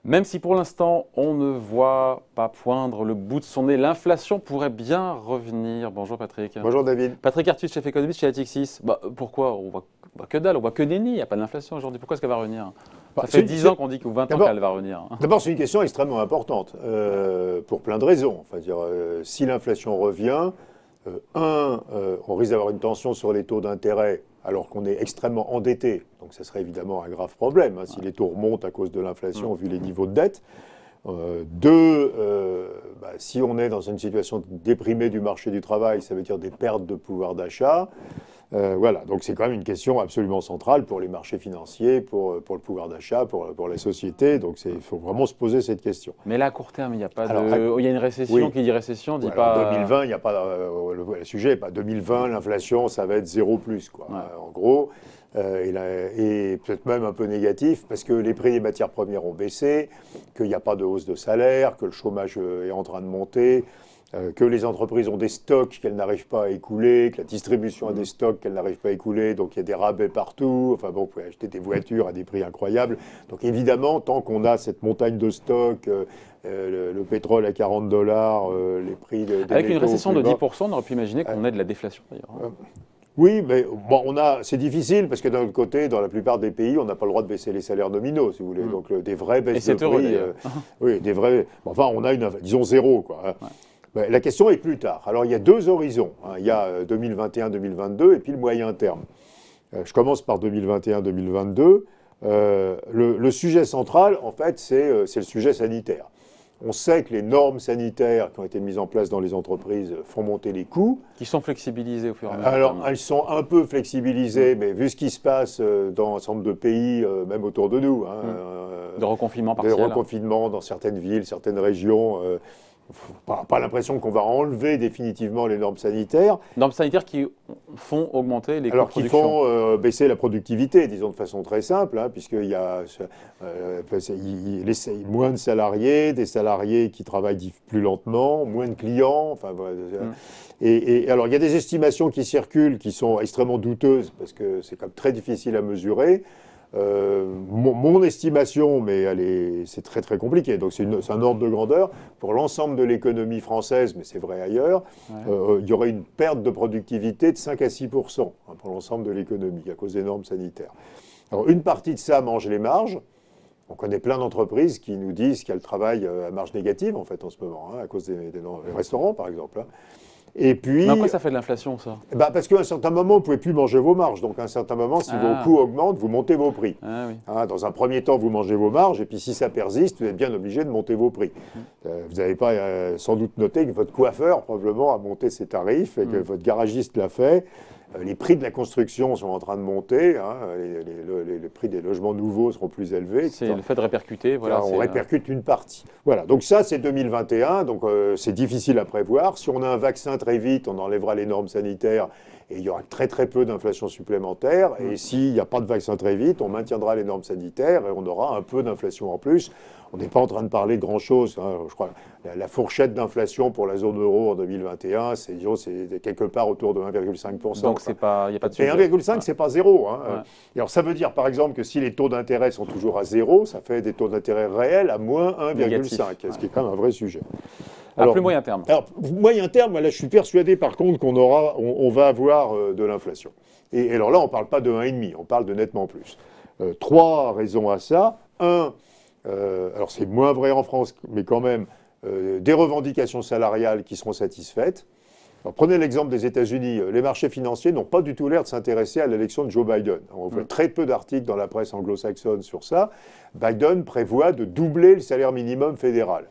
Même si pour l'instant on ne voit pas poindre le bout de son nez, l'inflation pourrait bien revenir. Bonjour Patrick. Bonjour David. Patrick Artus, chef économiste chez Natixis. Pourquoi on voit que dalle, on voit que nenni, il n'y a pas d'inflation aujourd'hui. Pourquoi est-ce qu'elle va revenir? Ça fait 10 ans qu'on dit, ou 20 ans qu'elle va revenir. D'abord, c'est une question extrêmement importante, pour plein de raisons. Enfin, si l'inflation revient, on risque d'avoir une tension sur les taux d'intérêt alors qu'on est extrêmement endetté. Donc ça serait évidemment un grave problème si les taux remontent à cause de l'inflation vu les niveaux de dette. Si on est dans une situation déprimée du marché du travail, ça veut dire des pertes de pouvoir d'achat. Voilà, donc c'est quand même une question absolument centrale pour les marchés financiers, pour le pouvoir d'achat, pour les sociétés. Donc il faut vraiment se poser cette question. Mais là, à court terme, il y a pas il y a une récession. Oui. Qui dit récession, dit pas... 2020, il n'y a pas... le sujet n'est pas 2020, l'inflation, ça va être 0+, quoi. Ouais. En gros, et peut-être même un peu négatif, parce que les prix des matières premières ont baissé, qu'il n'y a pas de hausse de salaire, que le chômage est en train de monter, que les entreprises ont des stocks qu'elles n'arrivent pas à écouler, que la distribution a des stocks qu'elle n'arrive pas à écouler, donc il y a des rabais partout. Enfin bon, vous pouvez acheter des voitures à des prix incroyables. Donc évidemment, tant qu'on a cette montagne de stocks, le pétrole à $40, les prix des Avec une récession de 10%, on aurait pu imaginer qu'on ait de la déflation d'ailleurs. Oui, mais bon, c'est difficile parce que d'un autre côté, dans la plupart des pays, on n'a pas le droit de baisser les salaires nominaux, si vous voulez. Donc des vraies baisses de prix. Oui, des vraies. Enfin, on a disons zéro, quoi. Ouais. La question est plus tard. Alors, il y a deux horizons. Il y a 2021-2022 et puis le moyen terme. Je commence par 2021-2022. Le sujet central, en fait, c'est le sujet sanitaire. On sait que les normes sanitaires qui ont été mises en place dans les entreprises font monter les coûts. Qui sont flexibilisées au fur et à mesure. Alors, elles sont un peu flexibilisées, mais vu ce qui se passe dans un certain nombre de pays, même autour de nous. De reconfinement partiel. De reconfinement dans certaines villes, certaines régions. Pas l'impression qu'on va enlever définitivement les normes sanitaires. Normes sanitaires qui font augmenter les coûts de production. Alors qui font baisser la productivité, disons de façon très simple, puisqu'il y a moins de salariés, des salariés qui travaillent plus lentement, moins de clients. Enfin, et alors il y a des estimations qui circulent qui sont extrêmement douteuses, parce que c'est quand même très difficile à mesurer. Mon estimation, mais c'est très très compliqué, donc c'est un ordre de grandeur, pour l'ensemble de l'économie française, mais c'est vrai ailleurs, il y aurait une perte de productivité de 5 à 6% pour l'ensemble de l'économie à cause des normes sanitaires. Alors une partie de ça mange les marges. On connaît plein d'entreprises qui nous disent qu'elles travaillent à marge négative en fait en ce moment, à cause des restaurants par exemple. Et puis, mais en quoi ça fait de l'inflation, ça? Parce qu'à un certain moment, vous ne pouvez plus manger vos marges. Donc, à un certain moment, si vos coûts augmentent, vous montez vos prix. Dans un premier temps, vous mangez vos marges. Et puis, si ça persiste, vous êtes bien obligé de monter vos prix. Vous n'avez pas sans doute noté que votre coiffeur, probablement, a monté ses tarifs et que votre garagiste l'a fait. Les prix de la construction sont en train de monter. Les prix des logements nouveaux seront plus élevés. C'est le fait de répercuter. Voilà, on répercute une partie. Voilà. Donc ça, c'est 2021. Donc c'est difficile à prévoir. Si on a un vaccin très vite, on enlèvera les normes sanitaires et il y aura très très peu d'inflation supplémentaire. Et s'il n'y a pas de vaccin très vite, on maintiendra les normes sanitaires et on aura un peu d'inflation en plus. On n'est pas en train de parler de grand-chose. Je crois la fourchette d'inflation pour la zone euro en 2021, c'est quelque part autour de 1,5%. Donc il n'y a pas de sujet. Et 1,5, c'est pas zéro. Et alors ça veut dire par exemple que si les taux d'intérêt sont toujours à zéro, ça fait des taux d'intérêt réels à moins 1,5, ce qui est quand même un vrai sujet. Alors, plus moyen terme. Alors, moyen terme, là, je suis persuadé par contre on va avoir de l'inflation. Et alors là, on ne parle pas de 1,5, on parle de nettement plus. Trois raisons à ça. Alors c'est moins vrai en France, mais quand même, des revendications salariales qui seront satisfaites. Alors, prenez l'exemple des États-Unis. Les marchés financiers n'ont pas du tout l'air de s'intéresser à l'élection de Joe Biden. On voit très peu d'articles dans la presse anglo-saxonne sur ça. Biden prévoit de doubler le salaire minimum fédéral.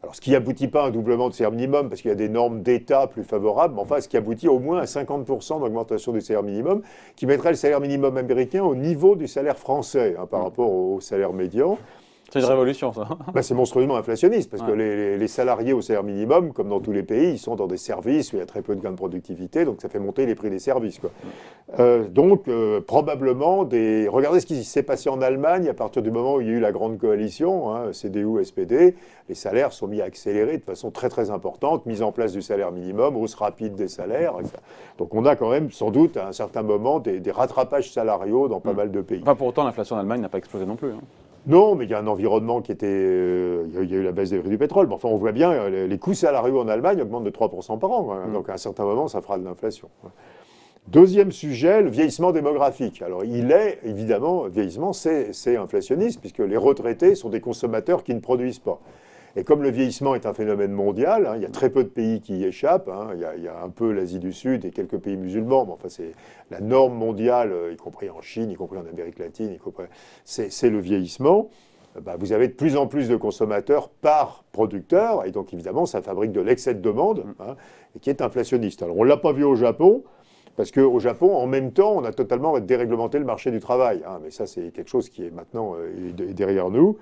Alors, ce qui n'aboutit pas à un doublement de salaire minimum, parce qu'il y a des normes d'État plus favorables, mais enfin, ce qui aboutit au moins à 50% d'augmentation du salaire minimum, qui mettrait le salaire minimum américain au niveau du salaire français par rapport au salaire médian. C'est une révolution, ça. Ben, c'est monstrueusement inflationniste, parce que Ouais. les salariés au salaire minimum, comme dans tous les pays, ils sont dans des services où il y a très peu de gains de productivité, donc ça fait monter les prix des services, quoi. Probablement, regardez ce qui s'est passé en Allemagne à partir du moment où il y a eu la grande coalition, hein, CDU, SPD, les salaires sont mis à accélérer de façon très très importante, mise en place du salaire minimum, hausse rapide des salaires, etc. Donc on a quand même sans doute à un certain moment des rattrapages salariaux dans pas mal de pays. Enfin, pour autant, l'inflation en Allemagne n'a pas explosé non plus. Hein. Non, mais il y a un environnement qui était... il y a eu la baisse des prix du pétrole. Mais enfin, on voit bien, les coûts salariaux en Allemagne augmentent de 3% par an. Hein. Donc à un certain moment, ça fera de l'inflation. Deuxième sujet, le vieillissement démographique. Alors il est, évidemment, vieillissement, c'est inflationniste, puisque les retraités sont des consommateurs qui ne produisent pas. Et comme le vieillissement est un phénomène mondial, hein, il y a très peu de pays qui y échappent. Hein, il y a un peu l'Asie du Sud et quelques pays musulmans, mais enfin c'est la norme mondiale, y compris en Chine, y compris en Amérique latine, c'est le vieillissement. Bah, vous avez de plus en plus de consommateurs par producteur, et donc évidemment ça fabrique de l'excès de demande, hein, et qui est inflationniste. Alors on ne l'a pas vu au Japon, parce qu'au Japon, en même temps, on a totalement déréglementé le marché du travail. Hein, mais ça, c'est quelque chose qui est maintenant derrière nous.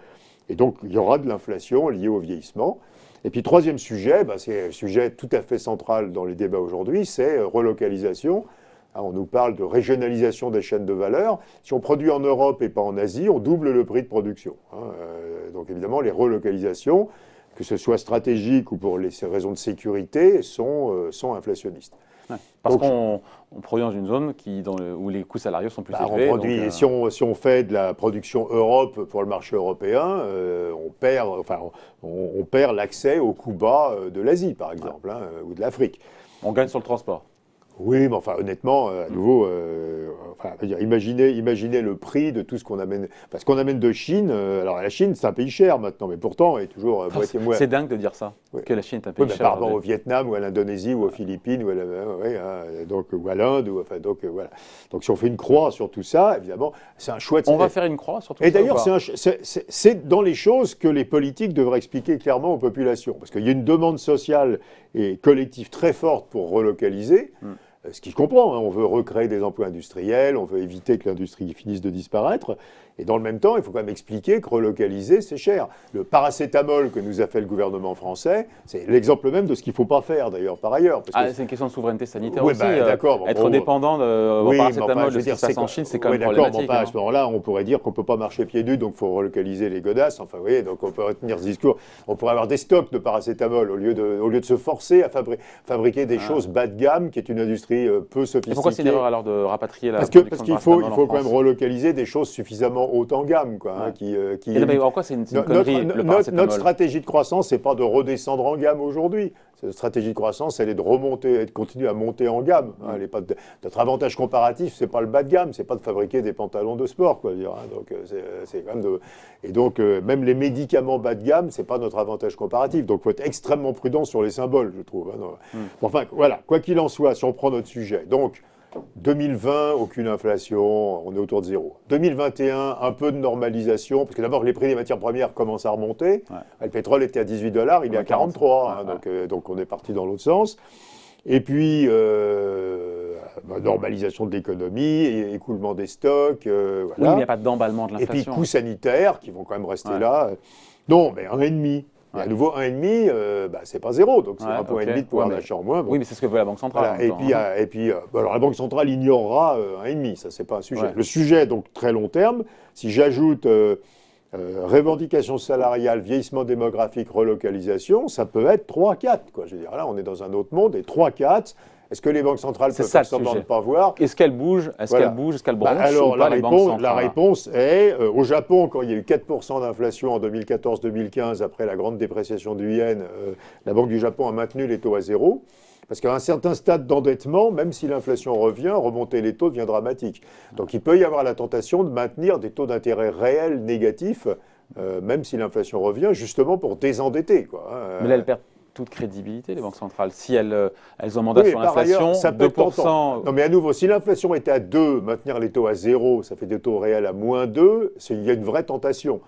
Et donc, il y aura de l'inflation liée au vieillissement. Et puis, troisième sujet, bah, c'est un sujet tout à fait central dans les débats aujourd'hui, c'est relocalisation. Hein, on nous parle de régionalisation des chaînes de valeur. Si on produit en Europe et pas en Asie, on double le prix de production. Hein, donc, évidemment, les relocalisations, que ce soit stratégique ou pour les raisons de sécurité, sont inflationnistes. Ouais. Parce qu'on produit dans une zone où les coûts salariaux sont plus élevés. Si on fait de la production Europe pour le marché européen, on perd l'accès aux coûts bas de l'Asie, par exemple, hein, ou de l'Afrique. On gagne sur le transport. Oui, mais enfin, honnêtement, à nouveau, imaginez le prix de tout ce qu'on amène. Parce qu'on amène de Chine, alors la Chine, c'est un pays cher maintenant, mais pourtant, elle est toujours moitié moins. C'est dingue de dire ça, que la Chine est un pays cher. Par rapport au Vietnam, ou à l'Indonésie, ou aux Philippines, ou à l'Inde, voilà. Donc, si on fait une croix sur tout ça, évidemment, c'est un chouette. On va faire une croix sur tout ça. Et d'ailleurs, c'est dans les choses que les politiques devraient expliquer clairement aux populations. Parce qu'il y a une demande sociale et collective très forte pour relocaliser. Ce qui je comprends, hein, on veut recréer des emplois industriels, on veut éviter que l'industrie finisse de disparaître. Et dans le même temps, il faut quand même expliquer que relocaliser, c'est cher. Le paracétamol que nous a fait le gouvernement français, c'est l'exemple même de ce qu'il ne faut pas faire, d'ailleurs, par ailleurs. C'est une question de souveraineté sanitaire oui, aussi. D'accord. Être dépendant de paracétamol, de ce qui se passe en Chine, c'est quand même problématique. À ce moment-là, on pourrait dire qu'on ne peut pas marcher pieds nus, donc il faut relocaliser les godasses. Enfin, vous voyez, donc on peut retenir ce discours. On pourrait avoir des stocks de paracétamol au lieu de se forcer à fabriquer des choses bas de gamme, qui est une industrie peu sophistiquée. Et pourquoi c'est une erreur alors de rapatrier la production Parce qu'il faut quand même relocaliser des choses suffisamment haute en gamme, quoi. En quoi c'est une connerie, le paracétamol ? Notre stratégie de croissance, c'est pas de redescendre en gamme aujourd'hui. Cette stratégie de croissance, elle est de remonter, et de continuer à monter en gamme. Hein, notre avantage comparatif, c'est pas le bas de gamme, c'est pas de fabriquer des pantalons de sport, quoi. Dire, hein. Donc c'est quand même et donc même les médicaments bas de gamme, c'est pas notre avantage comparatif. Donc faut être extrêmement prudent sur les symboles, je trouve. Hein, Enfin voilà, quoi qu'il en soit, si on prend notre sujet, donc 2020, aucune inflation, on est autour de zéro. 2021, un peu de normalisation, parce que d'abord les prix des matières premières commencent à remonter. Ouais. Le pétrole était à $18, il est à 43, donc on est parti dans l'autre sens. Et puis, normalisation de l'économie, écoulement des stocks. Voilà. Oui, mais il n'y a pas d'emballement de l'inflation. Et puis coûts sanitaires qui vont quand même rester là. Non, mais 1,5. Et à nouveau, 1,5, c'est pas zéro, donc c'est un point et demi de pouvoir d'achat en moins. Bon. Oui, mais c'est ce que veut la Banque centrale. Voilà. Et puis, alors la Banque centrale ignorera 1,5, ça c'est pas un sujet. Ouais. Le sujet, donc très long terme, si j'ajoute revendication salariale, vieillissement démographique, relocalisation, ça peut être 3-4. Je veux dire, là, on est dans un autre monde, et 3-4. Est-ce que les banques centrales peuvent faire semblant de ne pas voir ? Est-ce qu'elles bougent ? Est-ce qu'elles bronchent alors, la réponse est, au Japon, quand il y a eu 4% d'inflation en 2014-2015, après la grande dépréciation du yen, la Banque du Japon a maintenu les taux à zéro. Parce qu'à un certain stade d'endettement, même si l'inflation revient, remonter les taux devient dramatique. Donc il peut y avoir la tentation de maintenir des taux d'intérêt réels négatifs, même si l'inflation revient, justement pour désendetter. Mais là, elles perdent toute crédibilité, les banques centrales. Si elles ont mandat sur l'inflation, 2%... Non, mais à nouveau, si l'inflation était à 2, maintenir les taux à 0, ça fait des taux réels à -2, il y a une vraie tentation.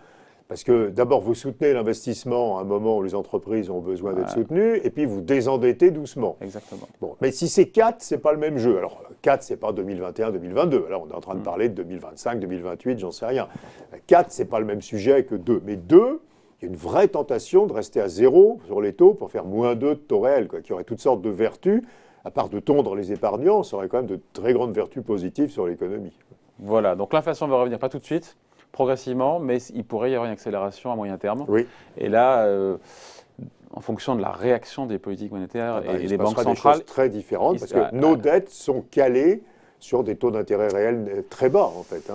Parce que d'abord, vous soutenez l'investissement à un moment où les entreprises ont besoin d'être soutenues, et puis vous désendettez doucement. Exactement. Bon, mais si c'est 4, c'est pas le même jeu. Alors 4, c'est pas 2021-2022. Là, on est en train de parler de 2025, 2028, j'en sais rien. 4, c'est pas le même sujet que 2. Mais 2, il y a une vraie tentation de rester à 0 sur les taux pour faire -2 de taux réel, qui aurait toutes sortes de vertus. À part de tondre les épargnants, ça aurait quand même de très grandes vertus positives sur l'économie. Voilà, donc l'inflation va revenir pas tout de suite, progressivement, mais il pourrait y avoir une accélération à moyen terme. Oui. Et là, en fonction de la réaction des politiques monétaires et des banques centrales, des choses très différentes, parce que nos dettes sont calées sur des taux d'intérêt réels très bas, en fait.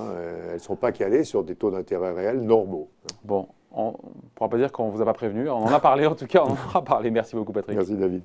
Elles ne sont pas calées sur des taux d'intérêt réels normaux. Bon, on ne pourra pas dire qu'on ne vous a pas prévenu. On en a parlé, en tout cas, on en aura parlé. Merci beaucoup, Patrick. Merci, David.